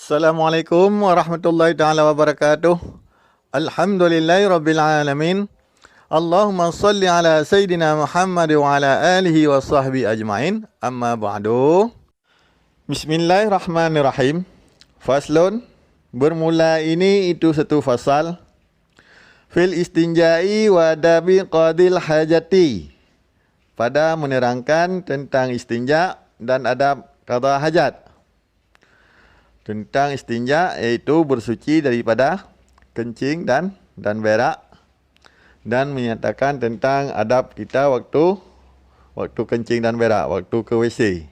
Assalamualaikum warahmatullahi taala wabarakatuh. Alhamdulillahirabbil alamin. Allahumma salli ala sayyidina Muhammad wa ala alihi wa sahbihi ajmain. Amma ba'du. Bismillahirrahmanirrahim. Faslun. Bermula ini itu satu fasal. Fil istinja'i wa adabi qadil hajati. Pada menerangkan tentang istinja dan adab qada hajat. Tentang istinja iaitu bersuci daripada kencing dan berak, dan menyatakan tentang adab kita waktu kencing dan berak, waktu ke WC.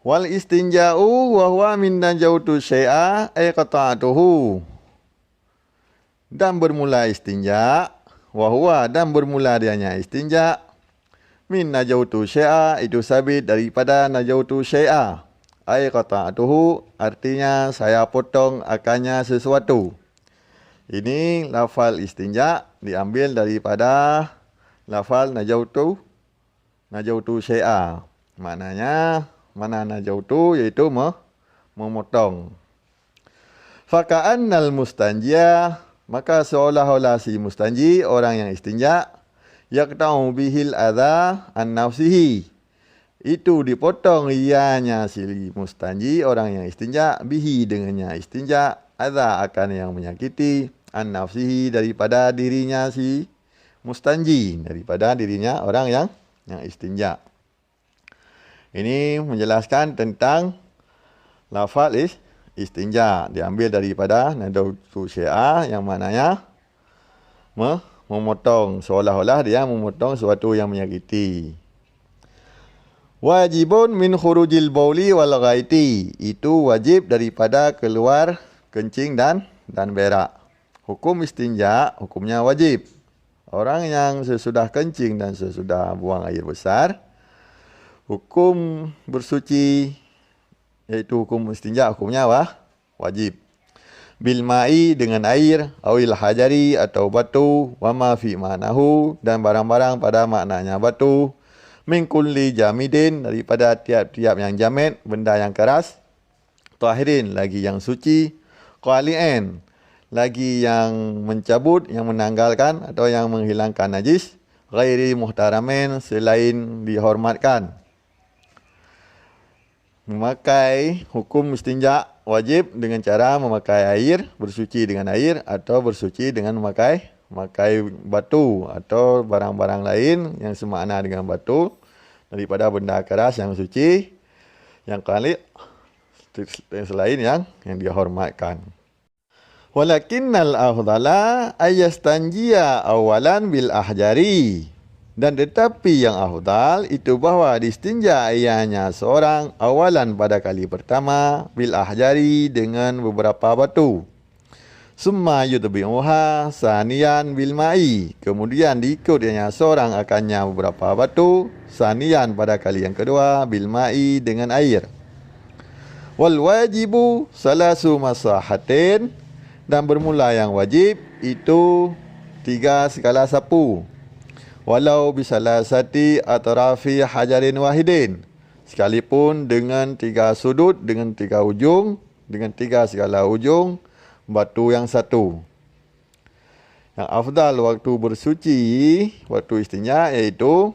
Wal istinja'u wa huwa min najautu syai'a ay qata'atuhu. Dan bermula istinja, wa huwa dan bermula dianya istinja, min najautu syai'a itu sabit daripada najautu syai'a. Ay qata'atuhu artinya saya potong akannya sesuatu. Ini lafal istinja diambil daripada lafal najautu syai'a. Maknanya mana najautu iaitu memotong. Faka'annal mustanjia, maka seolah-olah si mustanji, orang yang istinja, yaqta'u bihil adha an nafsihi, itu dipotong ianya si mustanji, orang yang istinja, bihi dengannya istinja, adza akan yang menyakiti, an nafsihi daripada dirinya si mustanji, daripada dirinya orang yang istinja. Ini menjelaskan tentang lafal istinja, diambil daripada nadautu syai'a yang maknanya memotong, seolah-olah dia memotong sesuatu yang menyakiti. Wajibun min khurujil bauli wal ghaiti, itu wajib daripada keluar kencing dan berak. Hukum istinja, hukumnya wajib. Orang yang sesudah kencing dan sesudah buang air besar, hukum bersuci, iaitu hukum istinja, hukumnya wajib. Bil ma'i dengan air, awil hajari atau batu, wa ma fi ma'nahu dan barang-barang pada maknanya batu. Min kulli jamidin daripada tiap-tiap yang jamid, benda yang keras. Tahirin lagi yang suci. Qali'in lagi yang mencabut, yang menanggalkan atau yang menghilangkan najis. Ghairi muhtaramin selain dihormatkan. Memakai hukum istinja wajib dengan cara memakai air, bersuci dengan air atau bersuci dengan memakai batu atau barang-barang lain yang semakna dengan batu daripada benda keras yang suci, yang kali selain yang dihormatkan. Walakinnal afdala ayastanjia awalan bil ahjari, dan tetapi yang afdal itu bahawa distinja ianya seorang awalan pada kali pertama bil ahjari dengan beberapa batu. Summa yutbi'uha saniyan bil ma'i, kemudian diikutnya seorang akannya beberapa batu, saniyan pada kali yang kedua bil ma'i dengan air. Wal wajibu salasu masahatin, dan bermula yang wajib itu 3 skala sapu. Walau bisalasati atrafi hajarin wahidin, sekalipun dengan 3 sudut, dengan 3 ujung, dengan 3 skala ujung batu yang satu. Yang afdal waktu bersuci, waktu istinja, iaitu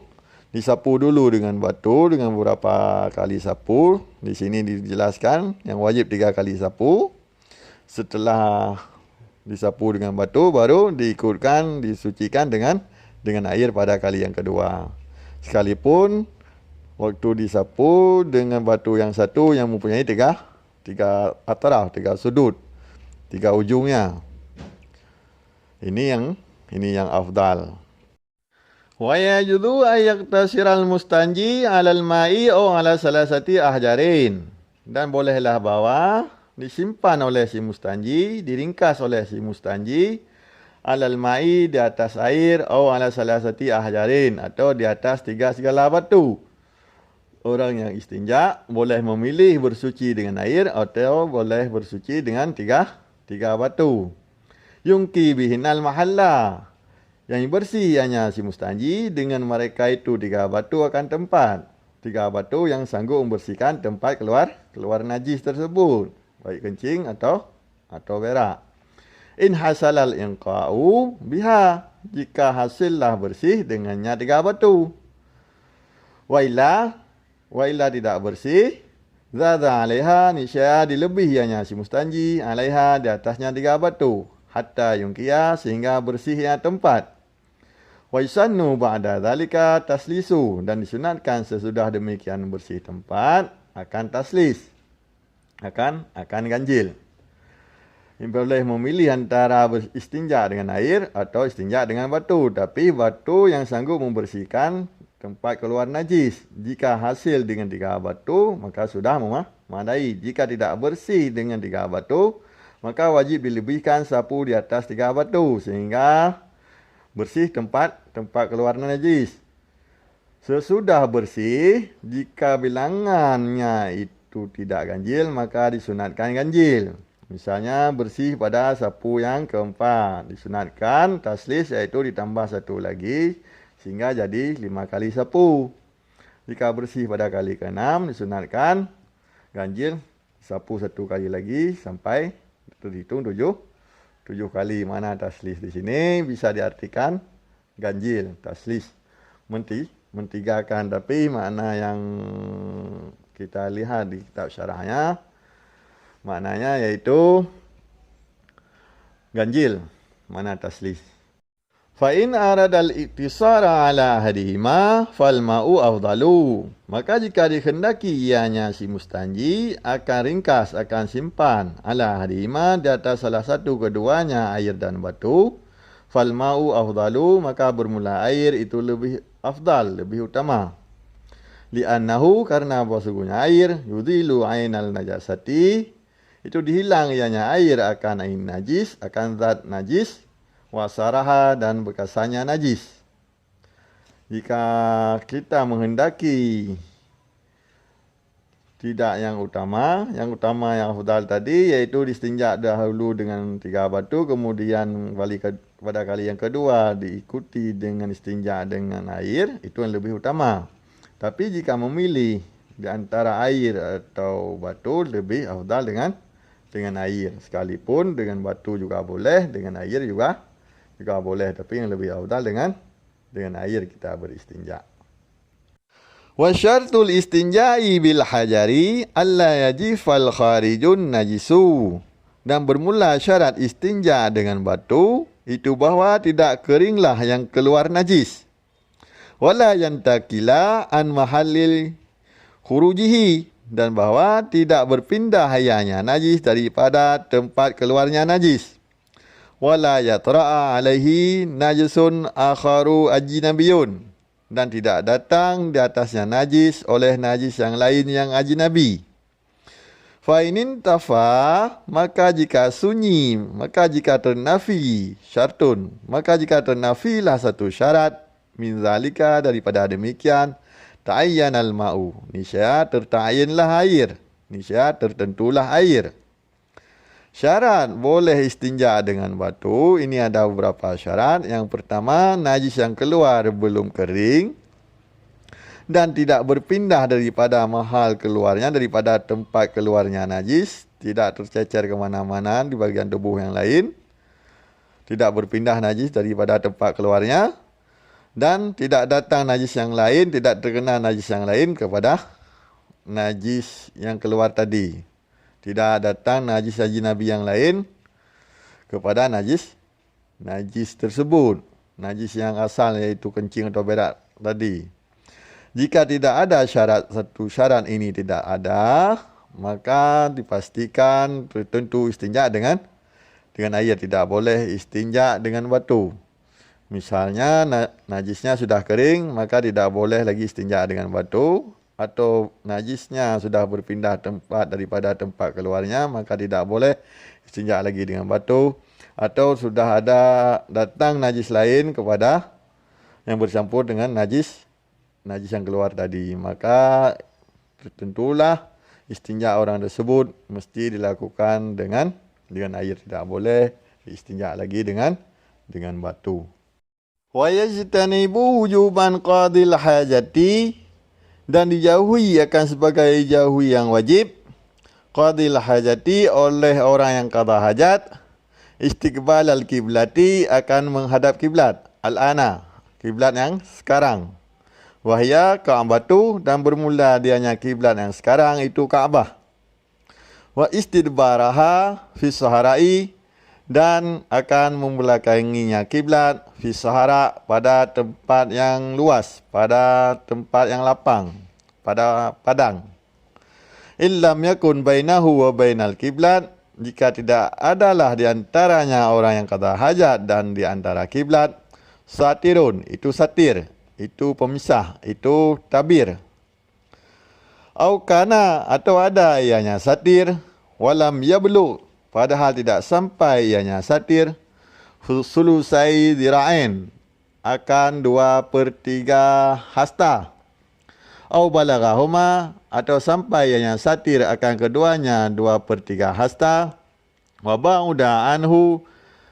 disapu dulu dengan batu, dengan beberapa kali sapu. Di sini dijelaskan yang wajib 3 kali sapu. Setelah disapu dengan batu, baru diikutkan, disucikan dengan air pada kali yang kedua. Sekalipun waktu disapu dengan batu yang satu yang mempunyai 3 atraf, 3 sudut, 3 ujungnya. Ini yang afdal. Wa yajuzu ayaktasiral mustanji alal ma'i aw ala salasati ahjarin, dan bolehlah bawa disimpan oleh si mustanji, diringkas oleh si mustanji alal ma'i di atas air, aw ala salasati ahjarin atau di atas 3 segala batu. Orang yang istinja boleh memilih bersuci dengan air atau boleh bersuci dengan 3 batu. Yungki bihinal mahalla, yang bersih hanya si mustanji dengan mereka itu 3 batu akan tempat. 3 batu yang sanggup membersihkan tempat keluar najis tersebut. baik kencing atau berak. In hasalal inqa'u biha, jika hasillah bersih dengannya 3 batu. Wa illa tidak bersih, zada 'alaiha, niscaya dilebihinya si mustanji 'alaiha, di atasnya 3 batu, hatta yungkiya, sehingga bersihnya tempat. Wa yusannu ba'da dzalika taslisu, dan disunatkan sesudah demikian bersih tempat akan taslis, akan ganjil. Boleh memilih antara beristinja dengan air atau istinja dengan batu, tapi batu yang sanggup membersihkan tempat keluar najis. Jika hasil dengan 3 batu, maka sudah memadai. Jika tidak bersih dengan 3 batu, maka wajib dilebihkan sapu di atas 3 batu sehingga bersih tempat keluar najis. Sesudah bersih, jika bilangannya itu tidak ganjil, maka disunatkan ganjil. Misalnya bersih pada sapu yang keempat, disunatkan taslis, iaitu ditambah 1 lagi sehingga jadi 5 kali sapu. Jika bersih pada kali ke-6, disunatkan ganjil, sapu 1 kali lagi sampai terhitung 7 kali. Mana taslis di sini bisa diartikan ganjil, taslis, mentigakan, tapi makna yang kita lihat di kitab syarahnya, maknanya yaitu ganjil, mana taslis. Fa in aradal iktisara ala ahadihima fal ma'u afdalu, maka jika dikehendaki ianya si mustanji akan ringkas, akan simpan ala ahadihima, di atas salah satu keduanya, air dan batu, fal ma'u afdalu, maka bermula air itu lebih afdal, lebih utama. Li'annahu, karena sesungguhnya air yudhilu ainal najasati, itu dihilang ianya air akan ain najis, akan zat najis, wasaraha, dan bekasannya najis. Jika kita menghendaki tidak yang utama yang afdal tadi, yaitu distinja dahulu dengan 3 batu, kemudian pada kali yang kedua diikuti dengan istinja dengan air, itu yang lebih utama. Tapi jika memilih di antara air atau batu, lebih afdal dengan air. Sekalipun dengan batu juga boleh, dengan air juga boleh, tapi yang lebih afdal dengan air kita beristinja. Wa syartul istinja'i bil hajari alla yajifal kharijun najisu, dan bermula syarat istinja dengan batu itu bahwa tidak keringlah yang keluar najis. Wala yantakila an mahallil khurujihi, dan bahwa tidak berpindah hayanya najis daripada tempat keluarnya najis. Wala yatra'a alaihi najisun akharu ajnabiyun, dan tidak datang di atasnya najis oleh najis yang lain yang ajnabi. Fa inin tafa, maka jika sunyi, maka jika ternafi syartun, maka jika ternafilah satu syarat, min zalika, daripada demikian, ta'ayyanal ma'u, niscaya terta'ayyanlah air, niscaya tertentulah air. Syarat boleh istinja dengan batu, ini ada beberapa syarat. Yang pertama, najis yang keluar belum kering dan tidak berpindah daripada mahal keluarnya, daripada tempat keluarnya najis, tidak tercecer ke mana-mana di bagian tubuh yang lain, tidak berpindah najis daripada tempat keluarnya, dan tidak datang najis yang lain, tidak terkena najis yang lain kepada najis yang keluar tadi. Tidak datang najis ajnabi yang lain kepada najis tersebut, najis yang asal yaitu kencing atau berak tadi. Jika tidak ada satu syarat ini tidak ada, maka dipastikan tertentu istinja dengan air, tidak boleh istinja dengan batu. Misalnya najisnya sudah kering, maka tidak boleh lagi istinja dengan batu, atau najisnya sudah berpindah tempat daripada tempat keluarnya, maka tidak boleh istinja lagi dengan batu, atau sudah ada datang najis lain kepada yang bercampur dengan najis yang keluar tadi, maka tentulah istinja orang tersebut mesti dilakukan dengan air, tidak boleh istinja lagi dengan batu. Wa yajtanibu wujuban qadil hajati, dan dijauhi akan sebagai jauhi yang wajib qadil hajati, oleh orang yang qada hajat, istiqbal al-kiblati, akan menghadap kiblat, al-ana, kiblat yang sekarang. Wahya Ka'batu, dan bermula dianya kiblat yang sekarang itu Ka'bah. Wa istidbaraha fi saharai, dan akan membelakanginya kiblat fi sahara, pada tempat yang luas, pada tempat yang lapang, pada padang. Illam yakun bainahu wa bainal kiblat, jika tidak adalah di antaranya orang yang qada hajat dan di antara kiblat, satirun, itu satir, itu pemisah, itu tabir. Au kana, atau ada ianya satir, walam yablu, padahal tidak sampai ianya satir, sulusai dira'in, akan 2/3 hasta. Au balagahuma, atau sampai ianya satir akan keduanya 2/3 hasta. Wa ba'uda anhu,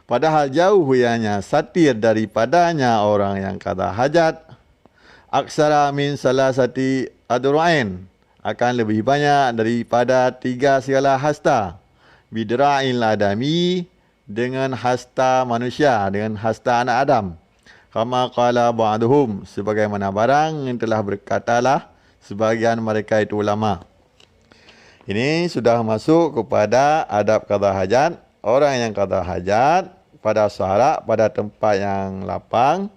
padahal jauh ianya satir daripadanya orang yang qada hajat, aksara min salasati adru'ain, akan lebih banyak daripada 3 segala hasta. Bidra'il adami, dengan hasta manusia, dengan hasta anak Adam. Kama qala ba'duhum, sebagaimana barang yang telah berkatalah sebagian mereka itu ulama. Ini sudah masuk kepada adab qada hajat. Orang yang qada hajat pada sahara, pada tempat yang lapang,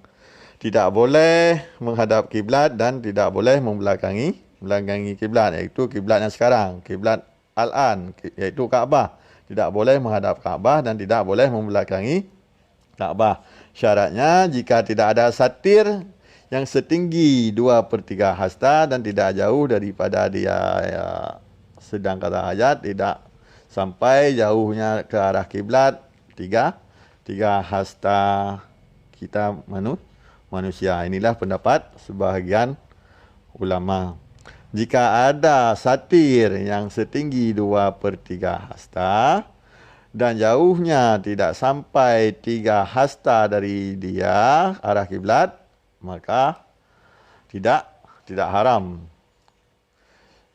tidak boleh menghadap kiblat dan tidak boleh membelakangi kiblat, iaitu kiblat yang sekarang, kiblat al-an, iaitu Kaabah. Tidak boleh menghadap Kaabah dan tidak boleh membelakangi Kaabah. Syaratnya jika tidak ada satir yang setinggi 2/3 hasta dan tidak jauh daripada dia sedang qada hajat, tidak sampai jauhnya ke arah kiblat 3 hasta kita manusia. Inilah pendapat sebahagian ulama. Jika ada satir yang setinggi 2/3 hasta dan jauhnya tidak sampai 3 hasta dari dia arah kiblat, maka tidak haram.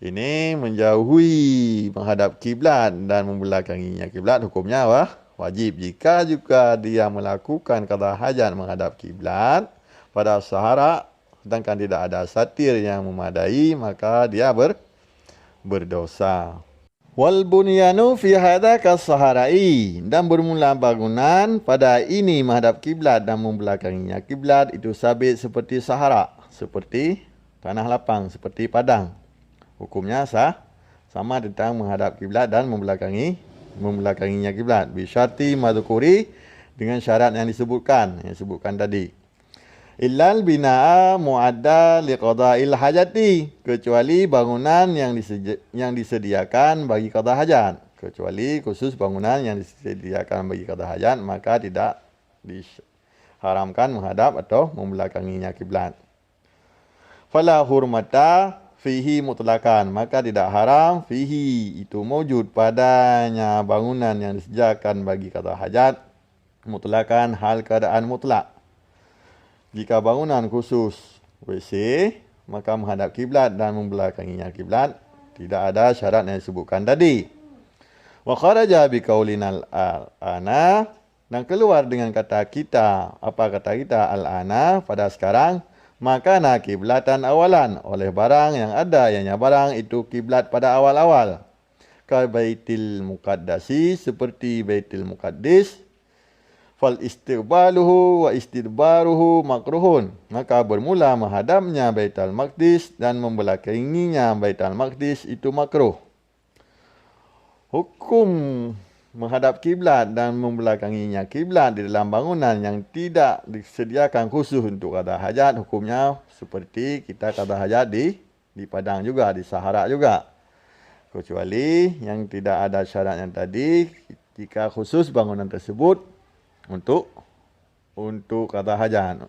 Ini menjauhi menghadap kiblat dan membelakanginya kiblat, hukumnya wajib. Jika juga dia melakukan qada hajat menghadap kiblat pada sahara sedangkan tidak ada satir yang memadai, maka dia berdosa. Wal bunyanu fi hadza kas-saharai, dan bermula bangunan pada ini menghadap kiblat dan membelakanginya kiblat itu sabit seperti sahara, seperti tanah lapang, seperti padang. Hukumnya sama tentang menghadap kiblat dan membelakanginya kiblat. Bi syarti madhkuri, dengan syarat yang disebutkan tadi. Illal bina'a mu'adda liqada'il hajati, kecuali bangunan yang disediakan bagi qada hajat. Kecuali khusus bangunan yang disediakan bagi qada hajat, maka tidak diharamkan menghadap atau membelakanginya kiblat. Fala hurmata fihi mutlakan, maka tidak haram fihi, itu mewujud padanya bangunan yang disediakan bagi qada hajat, mutlakan, hal keadaan mutlak. Jika bangunan khusus WC, maka menghadap kiblat dan membelakanginya kiblat, tidak ada syarat yang disebutkan tadi. Wa kharaja bi qaulinal al-ana, dan keluar dengan kata kita, apa kata kita, al-ana, pada sekarang, maka na kiblatan awalan, oleh barang yang ada ianya barang itu kiblat pada awal-awal. Ka baitil muqaddasi, seperti baitil muqaddis. Fal istiqbaluhu wa istidbaruhu makruhun, maka bermula menghadapnya Baitul Maqdis dan membelakanginya Baitul Maqdis itu makruh. Hukum menghadap kiblat dan membelakanginya kiblat di dalam bangunan yang tidak disediakan khusus untuk qada hajat, hukumnya seperti kita qada hajat di padang juga, di sahara juga. Kecuali yang tidak ada syarat yang tadi, jika khusus bangunan tersebut untuk qada hajat,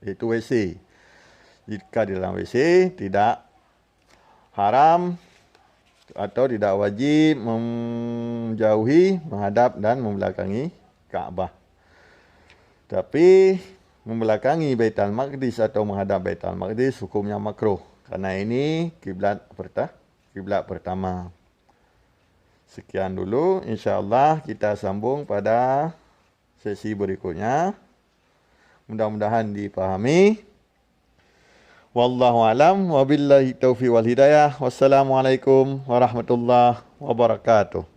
itu WC. Jika di dalam WC tidak haram atau tidak wajib menjauhi, menghadap dan membelakangi Kaabah. Tapi membelakangi Baitul Maqdis atau menghadap Baitul Maqdis hukumnya makruh, karena ini kiblat pertama. Sekian dulu, insya-Allah kita sambung pada sesi berikutnya. Mudah-mudahan dipahami. Wallahu alam wabillahi taufiq wal hidayah. Wassalamualaikum warahmatullahi wabarakatuh.